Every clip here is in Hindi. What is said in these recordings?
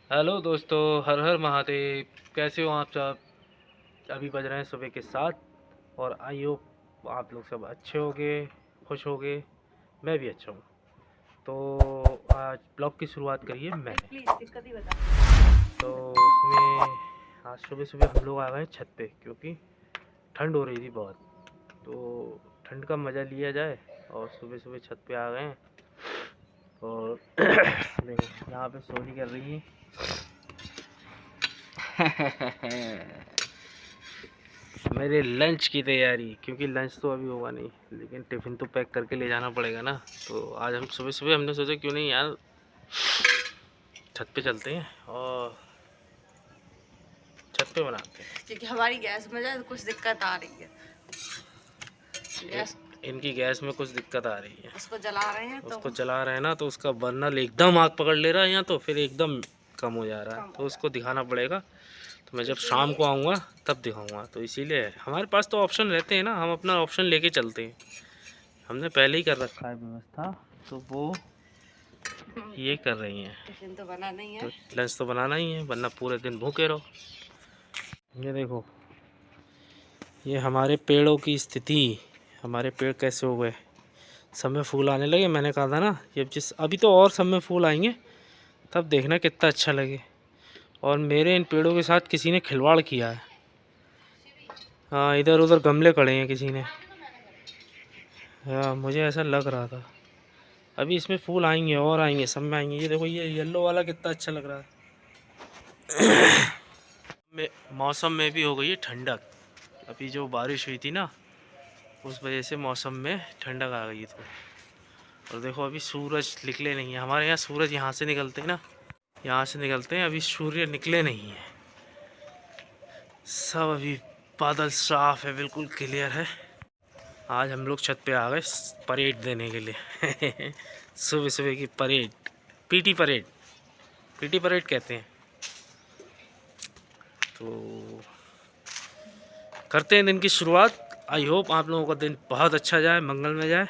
हेलो दोस्तों, हर हर महादेव। कैसे हो आप सब? अभी बज रहे हैं सुबह के 7 और आई होप आप लोग सब अच्छे होंगे, खुश होंगे। मैं भी अच्छा हूँ। तो आज ब्लॉग की शुरुआत करिए मैंने। प्लीज दिक्कत ही बता। तो उसमें आज सुबह सुबह हम लोग आ गए छत पे क्योंकि ठंड हो रही थी बहुत। तो ठंड का मज़ा लिया जाए और सुबह सुबह छत पे आ गए हैं। और देखो यहाँ पे सोनी कर रही है। मेरे लंच की तैयारी, क्योंकि लंच तो अभी होगा नहीं लेकिन टिफ़िन तो पैक करके ले जाना पड़ेगा ना। तो आज हम सुबह सुबह हमने सोचा क्यों नहीं यार छत पे चलते हैं और छत पे बनाते हैं। क्योंकि हमारी गैस में जो कुछ दिक्कत आ रही है। गैस इनकी गैस में कुछ दिक्कत आ रही है। उसको जला रहे हैं उसको जला रहे हैं ना, तो उसका बर्नर एकदम आग पकड़ ले रहा है यहाँ, तो फिर एकदम कम हो जा रहा है। तो उसको दिखाना पड़ेगा। तो मैं जब शाम को आऊँगा तब दिखाऊँगा। तो इसीलिए हमारे पास तो ऑप्शन रहते हैं ना, हम अपना ऑप्शन लेके चलते हैं। हमने पहले ही कर रखा है व्यवस्था, तो वो ये कर रही हैं। टिफिन तो बना नहीं है, तो लंच तो बनाना ही है, वरना पूरे दिन भूखे रहो। ये देखो, ये हमारे पेड़ों की स्थिति। हमारे पेड़ कैसे हो गए, सब में फूल आने लगे। मैंने कहा था ना, ये अभी तो और सब में फूल आएंगे, तब देखना कितना अच्छा लगे। और मेरे इन पेड़ों के साथ किसी ने खिलवाड़ किया है। हाँ, इधर उधर गमले पड़े हैं किसी ने। हाँ, मुझे ऐसा लग रहा था। अभी इसमें फूल आएंगे और आएंगे, सब में आएंगे। ये देखो, ये येलो वाला कितना अच्छा लग रहा है। मौसम में भी हो गई है ठंडक। अभी जो बारिश हुई थी ना, उस वजह से मौसम में ठंडक आ गई थी। और देखो, अभी सूरज निकले नहीं है। हमारे यहाँ सूरज यहाँ से निकलते हैं ना, यहाँ से निकलते हैं। अभी सूर्य निकले नहीं हैं सब। अभी बादल साफ है, बिल्कुल क्लियर है। आज हम लोग छत पे आ गए परेड देने के लिए। सुबह सुबह की parade, PT parade. PT parade कहते हैं। तो करते हैं दिन की शुरुआत। आई होप आप लोगों का दिन बहुत अच्छा जाए, मंगल में जाए।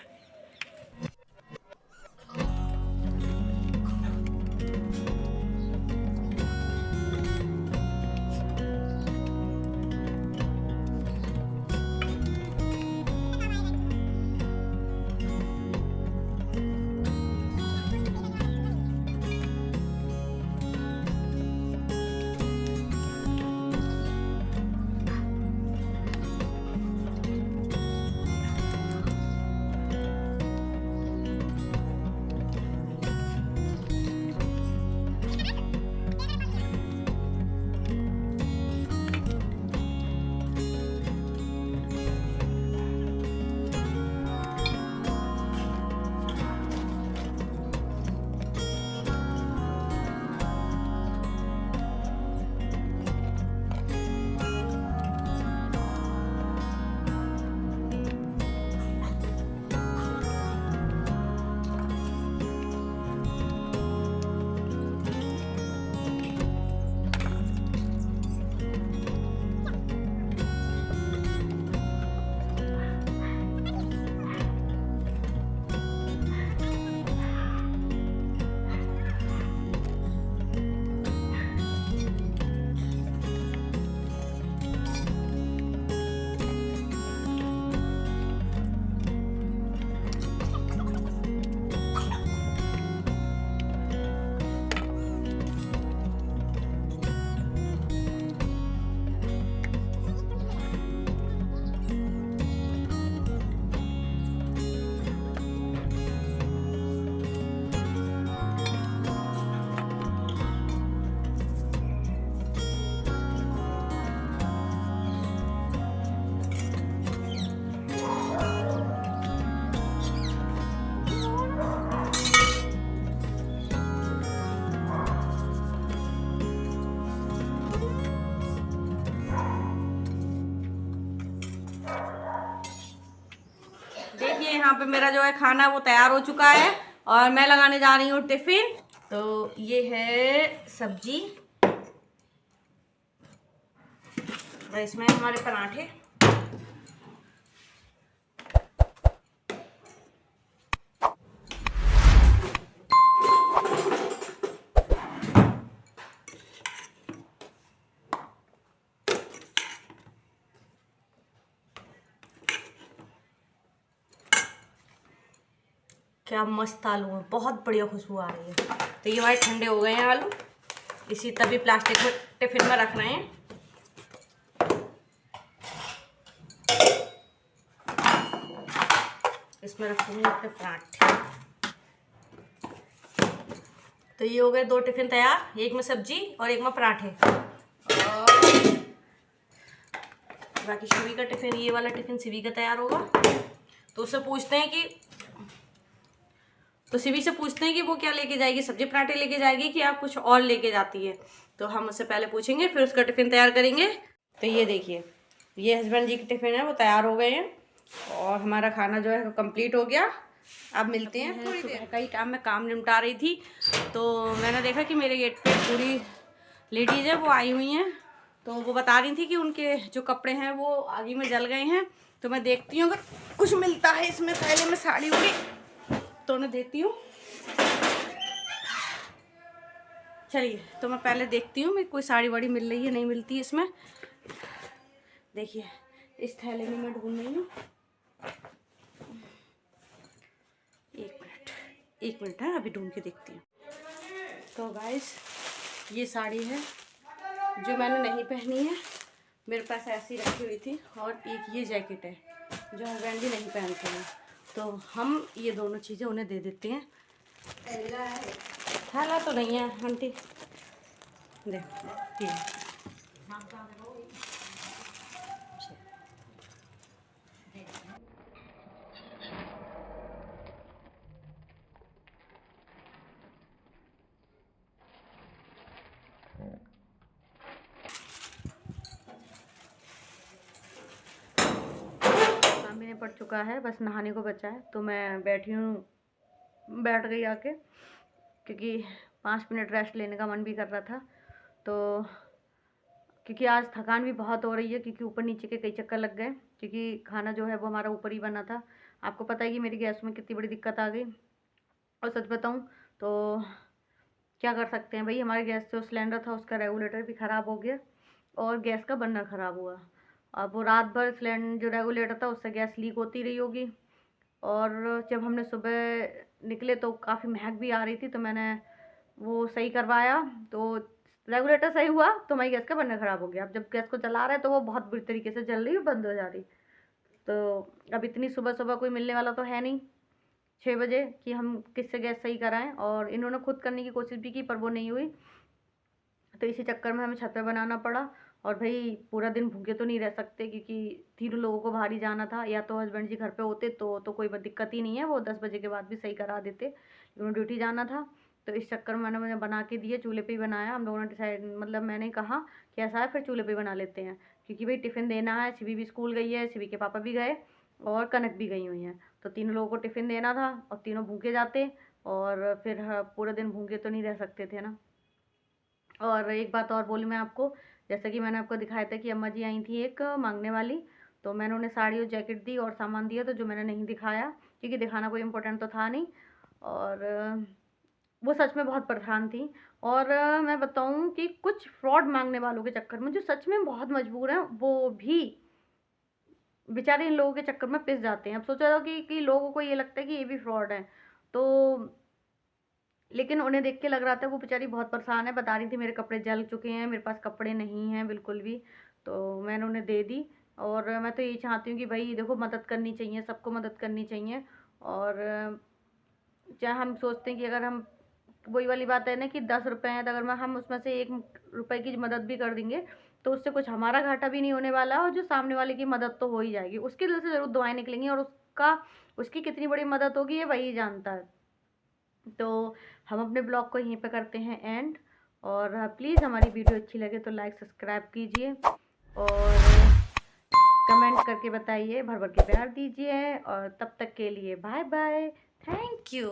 देखिए यहाँ पे मेरा जो है खाना वो तैयार हो चुका है और मैं लगाने जा रही हूँ टिफिन। तो ये है सब्जी, तो इसमें हमारे पराठे, क्या मस्त आलू है, बहुत बढ़िया खुशबू आ रही है। तो ये हमारे ठंडे हो गए हैं आलू, इसी तभी प्लास्टिक में टिफिन में रख रहे हैं। इसमें रखूंगी अपने पराठे। तो ये हो गए 2 टिफिन तैयार, एक में सब्जी और एक में पराठे। और बाकी शिवी का टिफिन, ये वाला टिफिन शिवी का तैयार होगा। तो उससे पूछते हैं कि शिवी से पूछते हैं कि वो क्या लेके जाएगी, सब्जी पराठे लेके जाएगी कि आप कुछ और लेके जाती है। तो हम उससे पहले पूछेंगे, फिर उसका टिफिन तैयार करेंगे। तो ये देखिए, ये हस्बैंड जी के टिफिन है, वो तैयार हो गए हैं और हमारा खाना जो है वो कंप्लीट हो गया। अब मिलते हैं थोड़ी देर। कई टाइम में काम निपटा रही थी, तो मैंने देखा कि मेरे गेट पे पूरी लेडीज है वो आई हुई हैं। तो वो बता रही थी कि उनके जो कपड़े हैं वो आगे में जल गए हैं। तो मैं देखती हूँ अगर कुछ मिलता है इसमें। पहले मैं साड़ी उड़ी तो उन्हें देती हूँ। चलिए, तो मैं पहले देखती हूँ मैं कोई साड़ी वाड़ी मिल रही है, नहीं मिलती है इसमें। देखिए, इस थैले में मैं ढूंढ रही हूँ। एक मिनट है, अभी ढूंढ के देखती हूँ। तो गाइस, ये साड़ी है जो मैंने नहीं पहनी है, मेरे पास ऐसी रखी हुई थी। और एक ये जैकेट है जो हस्बैंड भी नहीं पहनते हैं। तो हम ये दोनों चीज़ें उन्हें दे देते हैं। थैला तो नहीं है आंटी, देखिए। मैंने पड़ चुका है, बस नहाने को बचा है। तो मैं बैठी हूँ, बैठ गई आके, क्योंकि 5 मिनट रेस्ट लेने का मन भी कर रहा था। तो क्योंकि आज थकान भी बहुत हो रही है, क्योंकि ऊपर नीचे के कई चक्कर लग गए, क्योंकि खाना जो है वो हमारा ऊपर ही बना था। आपको पता है कि मेरी गैस में कितनी बड़ी दिक्कत आ गई। और सच बताऊँ तो क्या कर सकते हैं भाई, हमारे गैस जो सिलेंडर था उसका रेगुलेटर भी ख़राब हो गया और गैस का बर्नर ख़राब हुआ। अब वो रात भर सिलेंडर जो रेगुलेटर था उससे गैस लीक होती रही होगी। और जब हमने सुबह निकले तो काफ़ी महक भी आ रही थी। तो मैंने वो सही करवाया, तो रेगुलेटर सही हुआ, तो हमारी गैस का बर्नर ख़राब हो गया। अब जब गैस को जला रहा है तो वो बहुत बुरी तरीके से जल रही है, बंद हो जा रही। तो अब इतनी सुबह सुबह कोई मिलने वाला तो है नहीं 6 बजे कि हम किससे गैस सही कराएं। और इन्होंने खुद करने की कोशिश भी की पर वो नहीं हुई। तो इसी चक्कर में हमें छत पे बनाना पड़ा। और भाई पूरा दिन भूखे तो नहीं रह सकते, क्योंकि 3 लोगों को बाहर ही जाना था। या तो हस्बैंड जी घर पे होते तो कोई दिक्कत ही नहीं है, वो 10 बजे के बाद भी सही करा देते, लेकिन उन्हें ड्यूटी जाना था। तो इस चक्कर में मैंने बना के दिए, चूल्हे पे ही बनाया। हम लोगों ने डिसाइड, मतलब मैंने कहा कि ऐसा है फिर चूल्हे पे बना लेते हैं, क्योंकि भाई टिफ़िन देना है। शिवी भी स्कूल गई है, शिवी के पापा भी गए और कनक भी गई हुई हैं। तो 3 लोगों को टिफ़िन देना था और तीनों भूखे जाते, और फिर पूरे दिन भूखे तो नहीं रह सकते थे ना। और एक बात और बोली मैं आपको, जैसा कि मैंने आपको दिखाया था कि अम्मा जी आई थी एक मांगने वाली, तो मैंने उन्हें साड़ी और जैकेट दी और सामान दिया, तो जो मैंने नहीं दिखाया क्योंकि दिखाना कोई इम्पोर्टेंट तो था नहीं। और वो सच में बहुत परेशान थी। और मैं बताऊं कि कुछ फ्रॉड मांगने वालों के चक्कर में जो सच में बहुत मजबूर हैं, वो भी बेचारे इन लोगों के चक्कर में पिस जाते हैं। अब सोचा था कि लोगों को ये लगता है कि ये भी फ्रॉड है, तो लेकिन उन्हें देख के लग रहा था वो बेचारी बहुत परेशान है। बता रही थी मेरे कपड़े जल चुके हैं, मेरे पास कपड़े नहीं हैं बिल्कुल भी। तो मैंने उन्हें दे दी। और मैं तो यही चाहती हूँ कि भाई देखो, मदद करनी चाहिए, सबको मदद करनी चाहिए। और चाहे हम सोचते हैं कि अगर हम, वही वाली बात है ना कि 10 रुपये हैं, तो अगर हम उसमें से 1 रुपये की मदद भी कर देंगे तो उससे कुछ हमारा घाटा भी नहीं होने वाला, और जो सामने वाले की मदद तो हो ही जाएगी। उसके दिल से ज़रूर दुआएं निकलेंगी, और उसकी कितनी बड़ी मदद होगी ये वही जानता है। तो हम अपने ब्लॉग को यहीं पे करते हैं एंड। और प्लीज़ हमारी वीडियो अच्छी लगे तो लाइक सब्सक्राइब कीजिए और कमेंट करके बताइए, भर भर के प्यार दीजिए। और तब तक के लिए बाय बाय, थैंक यू।